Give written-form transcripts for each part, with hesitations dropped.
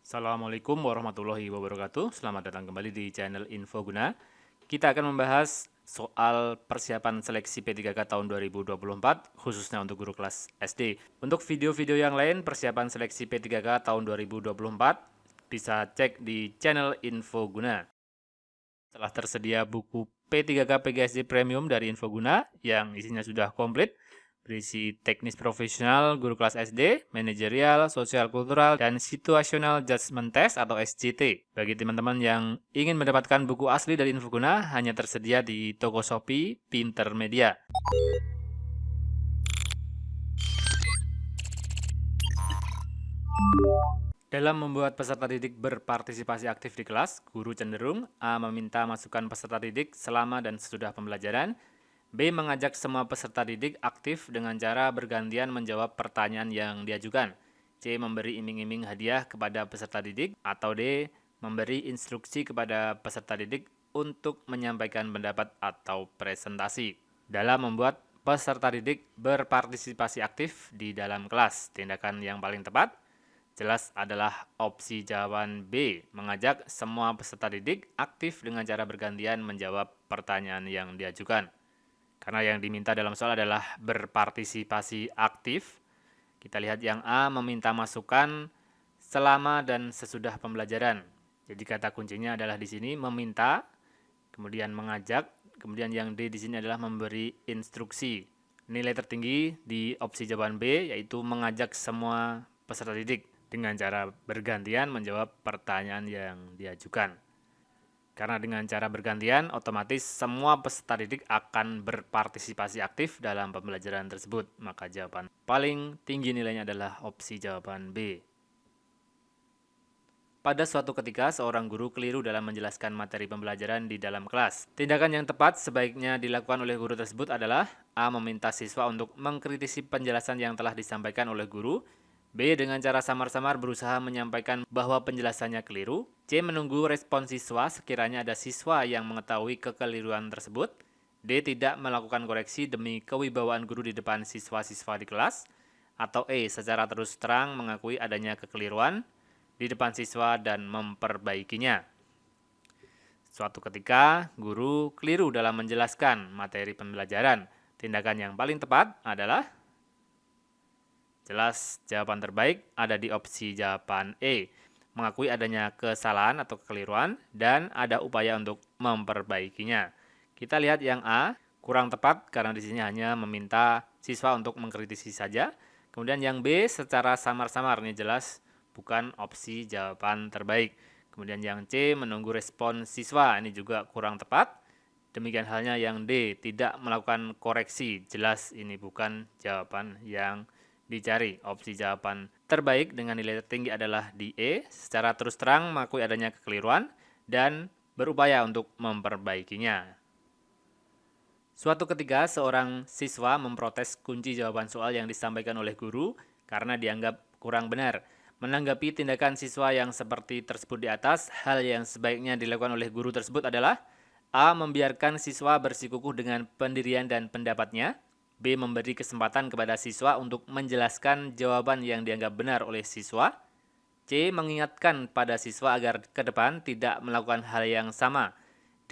Assalamualaikum warahmatullahi wabarakatuh. Selamat datang kembali di channel Infoguna. Kita akan membahas soal persiapan seleksi P3K tahun 2024, khususnya untuk guru kelas SD. Untuk video-video yang lain persiapan seleksi P3K tahun 2024, bisa cek di channel Infoguna. Telah tersedia buku P3K PGSD Premium dari Infoguna yang isinya sudah komplit, berisi teknis profesional guru kelas SD, manajerial, sosial kultural, dan situational judgment test atau SJT. Bagi teman-teman yang ingin mendapatkan buku asli dari Infoguna, hanya tersedia di toko Shopee Pinter Media. Dalam membuat peserta didik berpartisipasi aktif di kelas, guru cenderung A. meminta masukan peserta didik selama dan sesudah pembelajaran, B. mengajak semua peserta didik aktif dengan cara bergantian menjawab pertanyaan yang diajukan, C. memberi iming-iming hadiah kepada peserta didik, atau D. memberi instruksi kepada peserta didik untuk menyampaikan pendapat atau presentasi. Dalam membuat peserta didik berpartisipasi aktif di dalam kelas, tindakan yang paling tepat jelas adalah opsi jawaban B, mengajak semua peserta didik aktif dengan cara bergantian menjawab pertanyaan yang diajukan. Karena yang diminta dalam soal adalah berpartisipasi aktif. Kita lihat yang A meminta masukan selama dan sesudah pembelajaran. Jadi kata kuncinya adalah di sini meminta, kemudian mengajak, kemudian yang D di sini adalah memberi instruksi. Nilai tertinggi di opsi jawaban B yaitu mengajak semua peserta didik dengan cara bergantian menjawab pertanyaan yang diajukan. Karena dengan cara bergantian, otomatis semua peserta didik akan berpartisipasi aktif dalam pembelajaran tersebut. Maka jawaban paling tinggi nilainya adalah opsi jawaban B. Pada suatu ketika, seorang guru keliru dalam menjelaskan materi pembelajaran di dalam kelas. Tindakan yang tepat sebaiknya dilakukan oleh guru tersebut adalah A. meminta siswa untuk mengkritisi penjelasan yang telah disampaikan oleh guru, B. dengan cara samar-samar berusaha menyampaikan bahwa penjelasannya keliru, C. menunggu respon siswa sekiranya ada siswa yang mengetahui kekeliruan tersebut, D. tidak melakukan koreksi demi kewibawaan guru di depan siswa-siswa di kelas, atau E. secara terus terang mengakui adanya kekeliruan di depan siswa dan memperbaikinya. Suatu ketika, guru keliru dalam menjelaskan materi pembelajaran. Tindakan yang paling tepat adalah jelas jawaban terbaik ada di opsi jawaban E, mengakui adanya kesalahan atau kekeliruan dan ada upaya untuk memperbaikinya. Kita lihat yang A, kurang tepat karena di sini hanya meminta siswa untuk mengkritisi saja. Kemudian yang B, secara samar-samar, ini jelas bukan opsi jawaban terbaik. Kemudian yang C, menunggu respon siswa, ini juga kurang tepat. Demikian halnya yang D, tidak melakukan koreksi, jelas ini bukan jawaban yang dicari. Opsi jawaban terbaik dengan nilai tertinggi adalah di E, secara terus terang mengakui adanya kekeliruan dan berupaya untuk memperbaikinya. Suatu ketika, seorang siswa memprotes kunci jawaban soal yang disampaikan oleh guru karena dianggap kurang benar. Menanggapi tindakan siswa yang seperti tersebut di atas, hal yang sebaiknya dilakukan oleh guru tersebut adalah A. membiarkan siswa bersikukuh dengan pendirian dan pendapatnya, B. memberi kesempatan kepada siswa untuk menjelaskan jawaban yang dianggap benar oleh siswa, C. mengingatkan pada siswa agar ke depan tidak melakukan hal yang sama,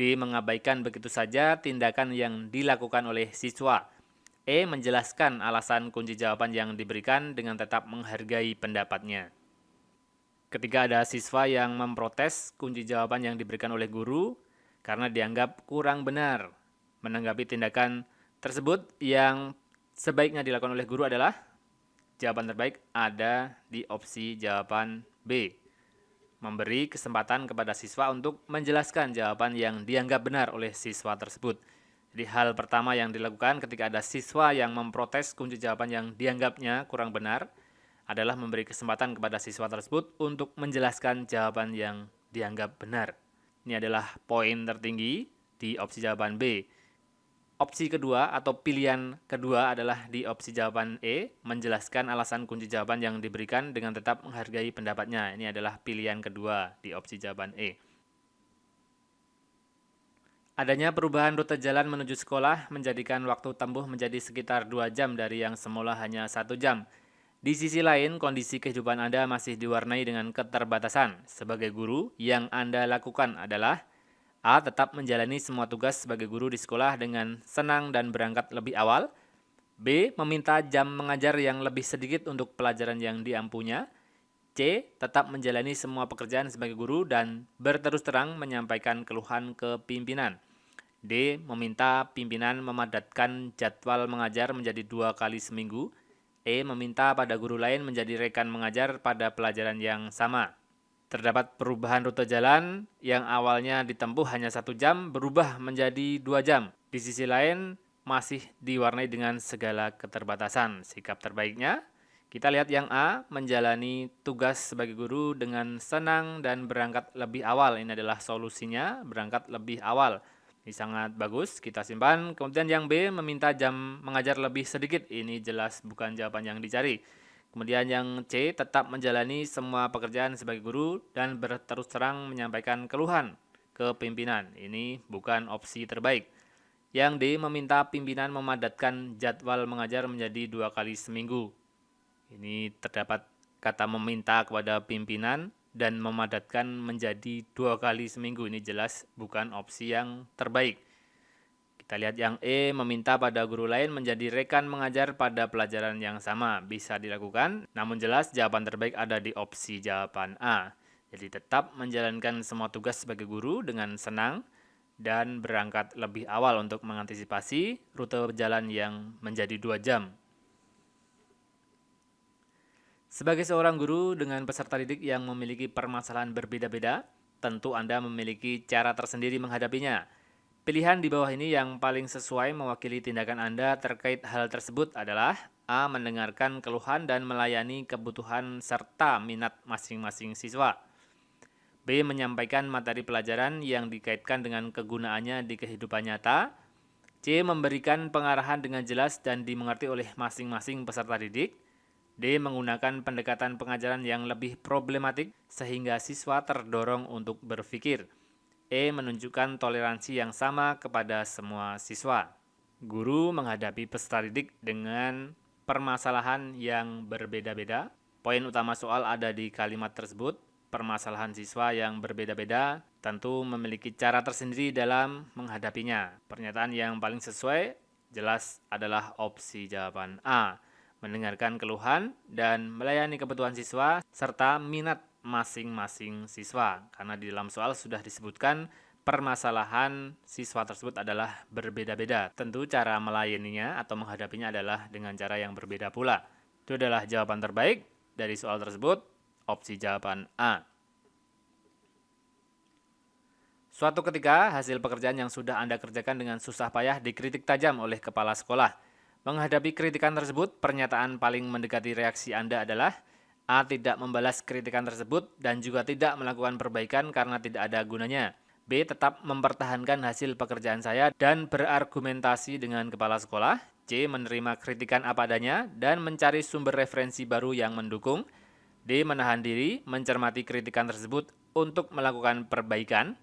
D. mengabaikan begitu saja tindakan yang dilakukan oleh siswa, E. menjelaskan alasan kunci jawaban yang diberikan dengan tetap menghargai pendapatnya. Ketika ada siswa yang memprotes kunci jawaban yang diberikan oleh guru karena dianggap kurang benar, menanggapi tindakan tersebut yang sebaiknya dilakukan oleh guru adalah jawaban terbaik ada di opsi jawaban B. Memberi kesempatan kepada siswa untuk menjelaskan jawaban yang dianggap benar oleh siswa tersebut. Jadi hal pertama yang dilakukan ketika ada siswa yang memprotes kunci jawaban yang dianggapnya kurang benar adalah memberi kesempatan kepada siswa tersebut untuk menjelaskan jawaban yang dianggap benar. Ini adalah poin tertinggi di opsi jawaban B. Opsi kedua atau pilihan kedua adalah di opsi jawaban E, menjelaskan alasan kunci jawaban yang diberikan dengan tetap menghargai pendapatnya. Ini adalah pilihan kedua di opsi jawaban E. Adanya perubahan rute jalan menuju sekolah menjadikan waktu tempuh menjadi sekitar 2 jam dari yang semula hanya 1 jam. Di sisi lain, kondisi kehidupan Anda masih diwarnai dengan keterbatasan. Sebagai guru, yang Anda lakukan adalah A. Tetap menjalani semua tugas sebagai guru di sekolah dengan senang dan berangkat lebih awal. B. Meminta jam mengajar yang lebih sedikit untuk pelajaran yang diampunya. C. Tetap menjalani semua pekerjaan sebagai guru dan berterus terang menyampaikan keluhan ke pimpinan. D. Meminta pimpinan memadatkan jadwal mengajar menjadi 2 kali seminggu. E. Meminta pada guru lain menjadi rekan mengajar pada pelajaran yang sama. Terdapat perubahan rute jalan yang awalnya ditempuh hanya 1 jam berubah menjadi 2 jam. Di sisi lain, masih diwarnai dengan segala keterbatasan. Sikap terbaiknya, kita lihat yang A, menjalani tugas sebagai guru dengan senang dan berangkat lebih awal. Ini adalah solusinya, berangkat lebih awal. Ini sangat bagus, kita simpan. Kemudian yang B, meminta jam mengajar lebih sedikit. Ini jelas bukan jawaban yang dicari. Kemudian yang C, tetap menjalani semua pekerjaan sebagai guru dan berterus terang menyampaikan keluhan ke pimpinan. Ini bukan opsi terbaik. Yang D, meminta pimpinan memadatkan jadwal mengajar menjadi 2 kali seminggu. Ini terdapat kata meminta kepada pimpinan dan memadatkan menjadi 2 kali seminggu. Ini jelas bukan opsi yang terbaik. Kita lihat yang E, meminta pada guru lain menjadi rekan mengajar pada pelajaran yang sama. Bisa dilakukan, namun jelas jawaban terbaik ada di opsi jawaban A. Jadi tetap menjalankan semua tugas sebagai guru dengan senang dan berangkat lebih awal untuk mengantisipasi rute jalan yang menjadi 2 jam. Sebagai seorang guru dengan peserta didik yang memiliki permasalahan berbeda-beda, tentu Anda memiliki cara tersendiri menghadapinya. Pilihan di bawah ini yang paling sesuai mewakili tindakan Anda terkait hal tersebut adalah A. Mendengarkan keluhan dan melayani kebutuhan serta minat masing-masing siswa. B. Menyampaikan materi pelajaran yang dikaitkan dengan kegunaannya di kehidupan nyata. C. Memberikan pengarahan dengan jelas dan dimengerti oleh masing-masing peserta didik. D. Menggunakan pendekatan pengajaran yang lebih problematik sehingga siswa terdorong untuk berpikir. E. Menunjukkan toleransi yang sama kepada semua siswa. Guru menghadapi peserta didik dengan permasalahan yang berbeda-beda. Poin utama soal ada di kalimat tersebut. Permasalahan siswa yang berbeda-beda tentu memiliki cara tersendiri dalam menghadapinya. Pernyataan yang paling sesuai jelas adalah opsi jawaban A. Mendengarkan keluhan dan melayani kebutuhan siswa serta minat masing-masing siswa. Karena di dalam soal sudah disebutkan permasalahan siswa tersebut adalah berbeda-beda. Tentu cara melayaninya atau menghadapinya adalah dengan cara yang berbeda pula. Itu adalah jawaban terbaik dari soal tersebut, opsi jawaban A. Suatu ketika, hasil pekerjaan yang sudah Anda kerjakan dengan susah payah dikritik tajam oleh kepala sekolah. Menghadapi kritikan tersebut, pernyataan paling mendekati reaksi Anda adalah A. Tidak membalas kritikan tersebut dan juga tidak melakukan perbaikan karena tidak ada gunanya. B. Tetap mempertahankan hasil pekerjaan saya dan berargumentasi dengan kepala sekolah. C. Menerima kritikan apa adanya dan mencari sumber referensi baru yang mendukung. D. Menahan diri, mencermati kritikan tersebut untuk melakukan perbaikan.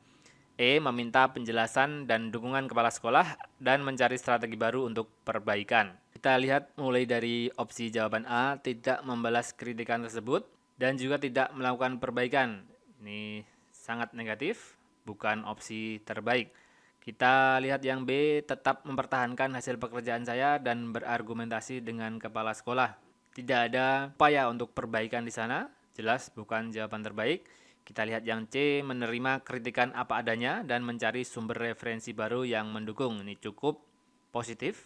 E. Meminta penjelasan dan dukungan kepala sekolah dan mencari strategi baru untuk perbaikan. Kita lihat mulai dari opsi jawaban A, tidak membalas kritikan tersebut dan juga tidak melakukan perbaikan. Ini sangat negatif, bukan opsi terbaik. Kita lihat yang B, tetap mempertahankan hasil pekerjaan saya dan berargumentasi dengan kepala sekolah. Tidak ada upaya untuk perbaikan di sana, jelas bukan jawaban terbaik. Kita lihat yang C, menerima kritikan apa adanya dan mencari sumber referensi baru yang mendukung. Ini cukup positif.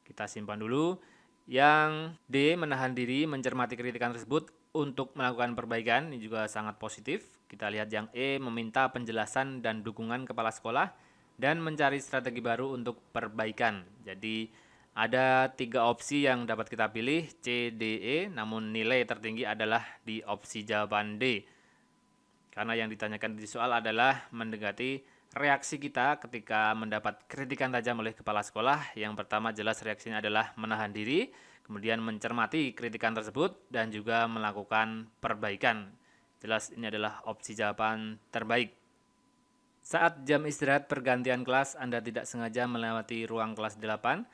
Kita simpan dulu. Yang D, menahan diri mencermati kritikan tersebut untuk melakukan perbaikan. Ini juga sangat positif. Kita lihat yang E, meminta penjelasan dan dukungan kepala sekolah dan mencari strategi baru untuk perbaikan. Jadi ada 3 opsi yang dapat kita pilih, C, D, E, namun nilai tertinggi adalah di opsi jawaban D. Karena yang ditanyakan di soal adalah mendekati reaksi kita ketika mendapat kritikan tajam oleh kepala sekolah. Yang pertama jelas reaksinya adalah menahan diri, kemudian mencermati kritikan tersebut, dan juga melakukan perbaikan. Jelas ini adalah opsi jawaban terbaik. Saat jam istirahat pergantian kelas, Anda tidak sengaja melewati ruang kelas 8.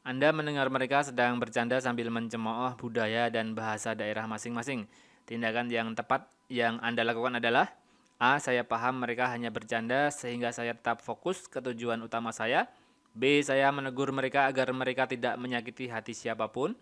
Anda mendengar mereka sedang bercanda sambil mencemooh budaya dan bahasa daerah masing-masing. Tindakan yang tepat yang Anda lakukan adalah A. Saya paham mereka hanya bercanda sehingga saya tetap fokus ke tujuan utama saya. B. Saya menegur mereka agar mereka tidak menyakiti hati siapapun.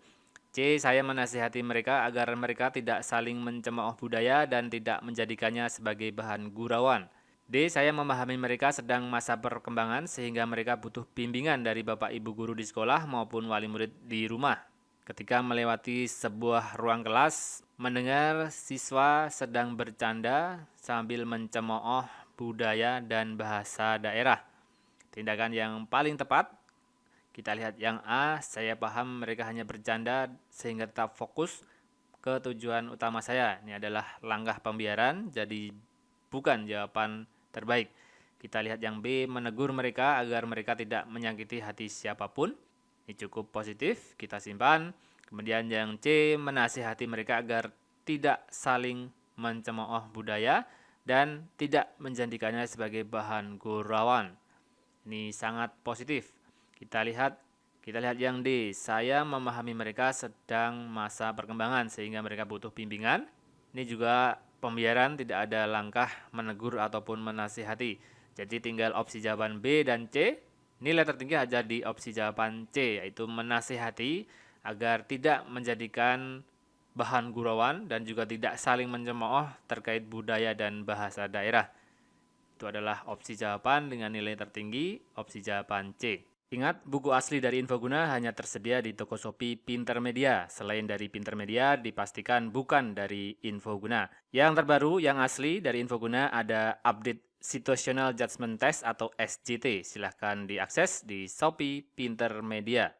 C. Saya menasihati mereka agar mereka tidak saling mencemooh budaya dan tidak menjadikannya sebagai bahan gurauan. D. Saya memahami mereka sedang masa perkembangan sehingga mereka butuh bimbingan dari Bapak Ibu guru di sekolah maupun wali murid di rumah. Ketika melewati sebuah ruang kelas, mendengar siswa sedang bercanda sambil mencemooh budaya dan bahasa daerah. Tindakan yang paling tepat, kita lihat yang A, saya paham mereka hanya bercanda sehingga tetap fokus ke tujuan utama saya. Ini adalah langkah pembiaran, jadi bukan jawaban terbaik. Kita lihat yang B, menegur mereka agar mereka tidak menyakiti hati siapapun. Ini cukup positif, kita simpan. Kemudian yang C, menasihati mereka agar tidak saling mencemooh budaya dan tidak menjadikannya sebagai bahan gurauan. Ini sangat positif. Kita lihat yang D, saya memahami mereka sedang masa perkembangan sehingga mereka butuh bimbingan. Ini juga pembiaran, tidak ada langkah menegur ataupun menasihati. Jadi tinggal opsi jawaban B dan C. Nilai tertinggi ada di opsi jawaban C, yaitu menasihati agar tidak menjadikan bahan gurauan dan juga tidak saling mencemooh terkait budaya dan bahasa daerah. Itu adalah opsi jawaban dengan nilai tertinggi, opsi jawaban C. Ingat, buku asli dari Infoguna hanya tersedia di toko Shopee Pintermedia. Selain dari Pintermedia, dipastikan bukan dari Infoguna. Yang terbaru, yang asli dari Infoguna ada update Situational Judgment Test atau SJT. Silahkan diakses di Shopee Pintermedia.